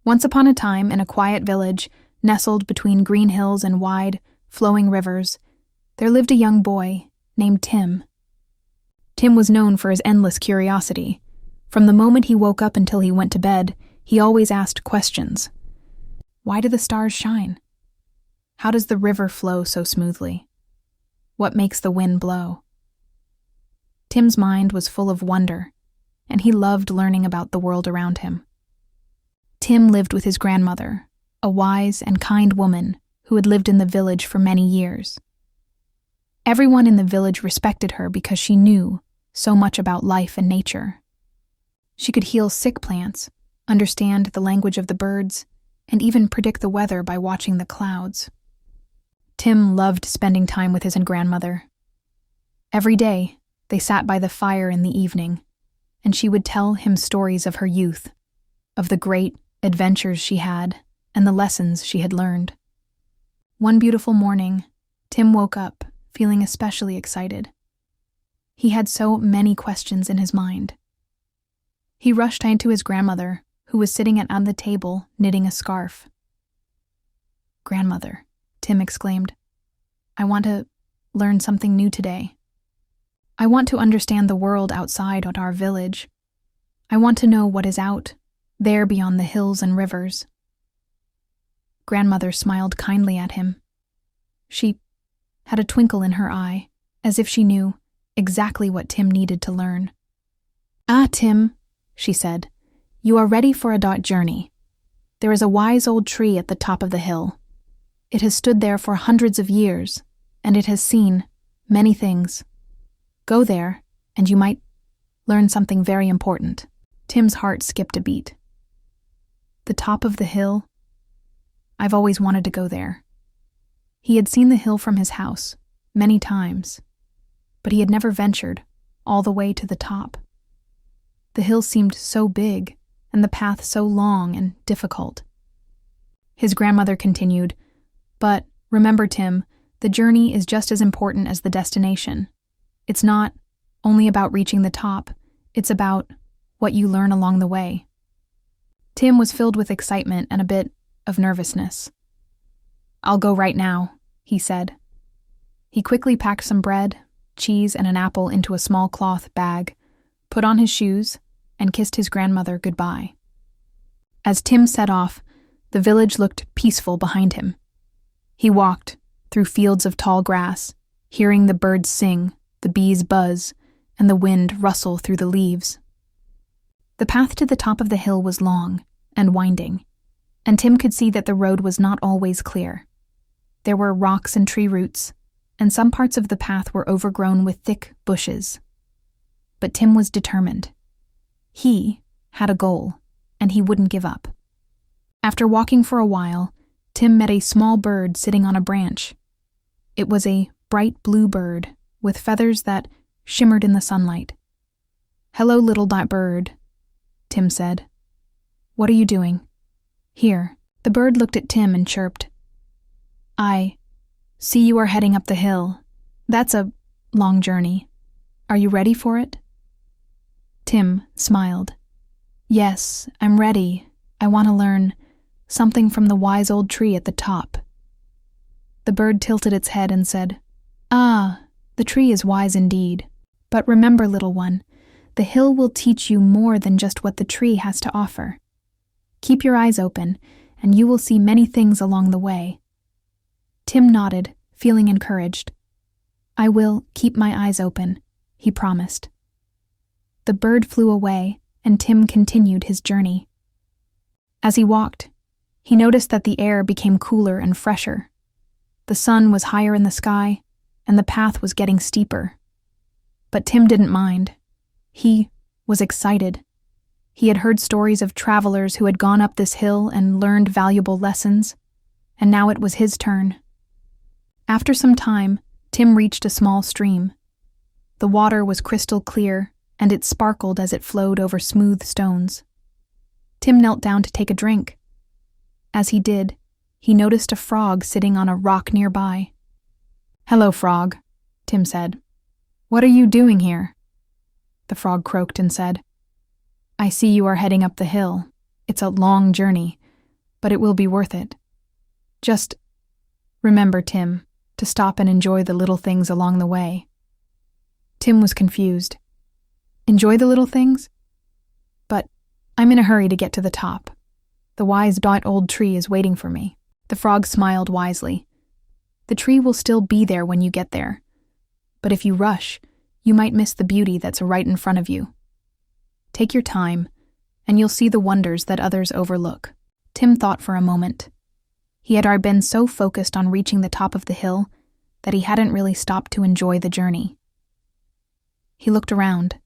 Once upon a time, in a quiet village, nestled between green hills and wide, flowing rivers, there lived a young boy named Tim. Tim was known for his endless curiosity. From the moment he woke up until he went to bed, he always asked questions. Why do the stars shine? How does the river flow so smoothly? What makes the wind blow? Tim's mind was full of wonder, and he loved learning about the world around him. Tim lived with his grandmother, a wise and kind woman who had lived in the village for many years. Everyone in the village respected her because she knew so much about life and nature. She could heal sick plants, understand the language of the birds, and even predict the weather by watching the clouds. Tim loved spending time with his grandmother. Every day, they sat by the fire in the evening, and she would tell him stories of her youth, of the great adventures she had, and the lessons she had learned. One beautiful morning, Tim woke up feeling especially excited. He had so many questions in his mind. He rushed into his grandmother, who was sitting at the table knitting a scarf. "Grandmother," Tim exclaimed, "I want to learn something new today. I want to understand the world outside of our village. I want to know what is out there beyond the hills and rivers." Grandmother smiled kindly at him. She had a twinkle in her eye, as if she knew exactly what Tim needed to learn. "Ah, Tim," she said, "you are ready for a dark journey. There is a wise old tree at the top of the hill. It has stood there for hundreds of years, and it has seen many things. Go there, and you might learn something very important." Tim's heart skipped a beat. The top of the hill? I've always wanted to go there. He had seen the hill from his house many times, but he had never ventured all the way to the top. The hill seemed so big, and the path so long and difficult. His grandmother continued, "But remember, Tim, the journey is just as important as the destination. It's not only about reaching the top, it's about what you learn along the way." Tim was filled with excitement and a bit of nervousness. "I'll go right now," he said. He quickly packed some bread, cheese, and an apple into a small cloth bag, put on his shoes, and kissed his grandmother goodbye. As Tim set off, the village looked peaceful behind him. He walked through fields of tall grass, hearing the birds sing, the bees buzz, and the wind rustle through the leaves. The path to the top of the hill was long and winding, and Tim could see that the road was not always clear. There were rocks and tree roots, and some parts of the path were overgrown with thick bushes. But Tim was determined. He had a goal, and he wouldn't give up. After walking for a while, Tim met a small bird sitting on a branch. It was a bright blue bird with feathers that shimmered in the sunlight. "Hello, little bird," Tim said. "What are you doing?" "Here." The bird looked at Tim and chirped. "I see you are heading up the hill. That's a long journey. Are you ready for it?" Tim smiled. "Yes, I'm ready. I want to learn something from the wise old tree at the top." The bird tilted its head and said, "Ah, the tree is wise indeed. But remember, little one, the hill will teach you more than just what the tree has to offer. Keep your eyes open, and you will see many things along the way." Tim nodded, feeling encouraged. "I will keep my eyes open," he promised. The bird flew away, and Tim continued his journey. As he walked, he noticed that the air became cooler and fresher. The sun was higher in the sky, and the path was getting steeper. But Tim didn't mind. He was excited. He had heard stories of travelers who had gone up this hill and learned valuable lessons, and now it was his turn. After some time, Tim reached a small stream. The water was crystal clear, and it sparkled as it flowed over smooth stones. Tim knelt down to take a drink. As he did, he noticed a frog sitting on a rock nearby. "Hello, frog," Tim said. "What are you doing here?" The frog croaked and said, "I see you are heading up the hill. It's a long journey. but it will be worth it. Just remember, Tim, to stop and enjoy the little things along the way. Tim was confused. Enjoy the little things? But I'm in a hurry to get to the top. The wise old tree is waiting for me. The frog smiled wisely. The tree will still be there when you get there. But if you rush, you might miss the beauty that's right in front of you. Take your time, and you'll see the wonders that others overlook. Tim thought for a moment. He had been so focused on reaching the top of the hill that he hadn't really stopped to enjoy the journey. He looked around,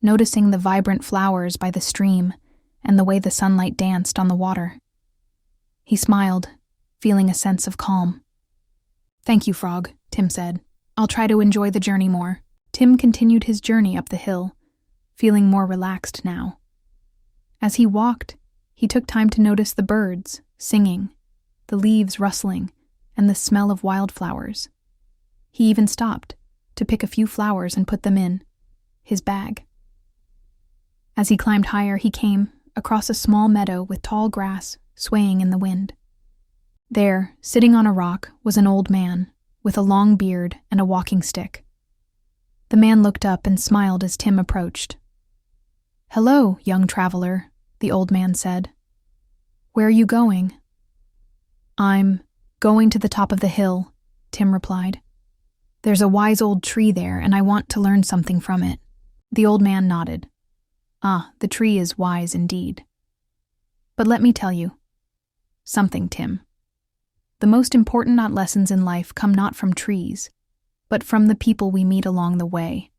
noticing the vibrant flowers by the stream and the way the sunlight danced on the water. He smiled, feeling a sense of calm. "Thank you, Frog," Tim said. "I'll try to enjoy the journey more." Tim continued his journey up the hill, feeling more relaxed now. As he walked, he took time to notice the birds singing, the leaves rustling, and the smell of wildflowers. He even stopped to pick a few flowers and put them in his bag. As he climbed higher, he came across a small meadow with tall grass swaying in the wind. There, sitting on a rock, was an old man with a long beard and a walking stick. The man looked up and smiled as Tim approached. "Hello, young traveler," the old man said. "Where are you going?" "I'm going to the top of the hill," Tim replied. "There's a wise old tree there, and I want to learn something from it." The old man nodded. "Ah, the tree is wise indeed. But let me tell you something, Tim. The most important lessons in life come not from trees, but from the people we meet along the way.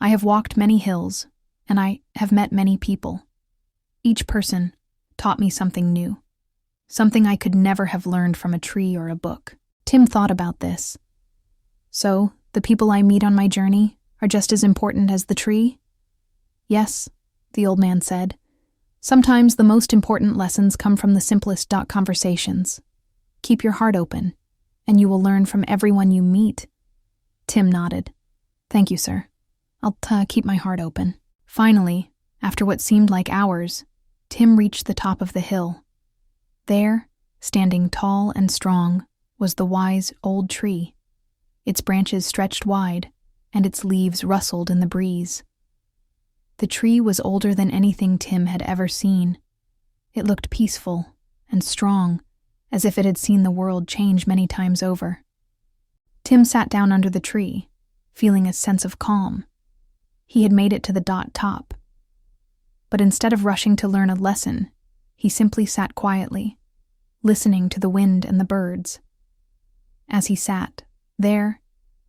I have walked many hills, and I have met many people. Each person taught me something new, something I could never have learned from a tree or a book." Tim thought about this. "So, the people I meet on my journey are just as important as the tree?" "Yes," the old man said. "Sometimes the most important lessons come from the simplest conversations. Keep your heart open, and you will learn from everyone you meet." Tim nodded. "Thank you, sir. I'll keep my heart open." Finally, after what seemed like hours, Tim reached the top of the hill. There, standing tall and strong, was the wise old tree. Its branches stretched wide, and its leaves rustled in the breeze. The tree was older than anything Tim had ever seen. It looked peaceful and strong, as if it had seen the world change many times over. Tim sat down under the tree, feeling a sense of calm. He had made it to the top. But instead of rushing to learn a lesson, he simply sat quietly, listening to the wind and the birds. As he sat there,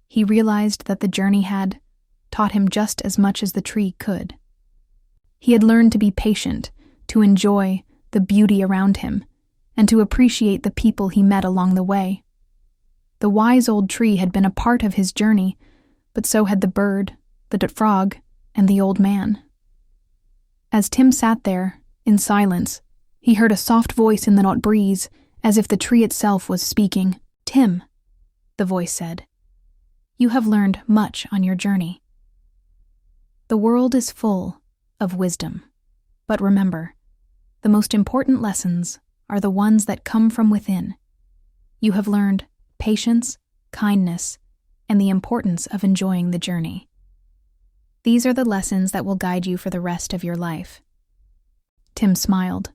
he realized that the journey had taught him just as much as the tree could. He had learned to be patient, to enjoy the beauty around him, and to appreciate the people he met along the way. The wise old tree had been a part of his journey, but so had the bird, the frog, and the old man. As Tim sat there, in silence, he heard a soft voice in the breeze, as if the tree itself was speaking. "Tim," the voice said, "you have learned much on your journey. The world is full of wisdom, but remember, the most important lessons are the ones that come from within. You have learned patience, kindness, and the importance of enjoying the journey. These are the lessons that will guide you for the rest of your life." Tim smiled.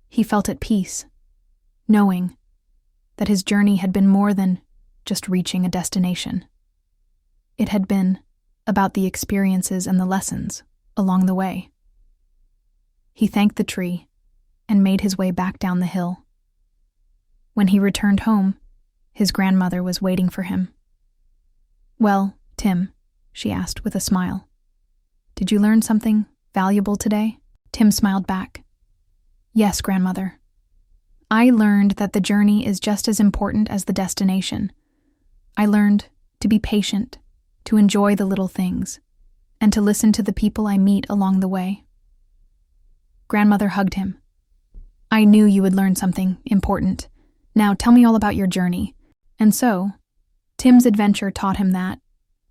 He felt at peace, knowing that his journey had been more than just reaching a destination. It had been about the experiences and the lessons along the way. He thanked the tree and made his way back down the hill. When he returned home, his grandmother was waiting for him. "Well, Tim," she asked with a smile, "did you learn something valuable today?" Tim smiled back. "Yes, grandmother. I learned that the journey is just as important as the destination. I learned to be patient, to enjoy the little things, and to listen to the people I meet along the way." Grandmother hugged him. "I knew you would learn something important. Now tell me all about your journey." And so, Tim's adventure taught him that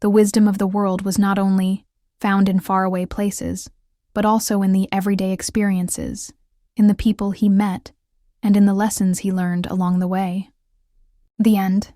the wisdom of the world was not only found in faraway places, but also in the everyday experiences, in the people he met, and in the lessons he learned along the way. The end.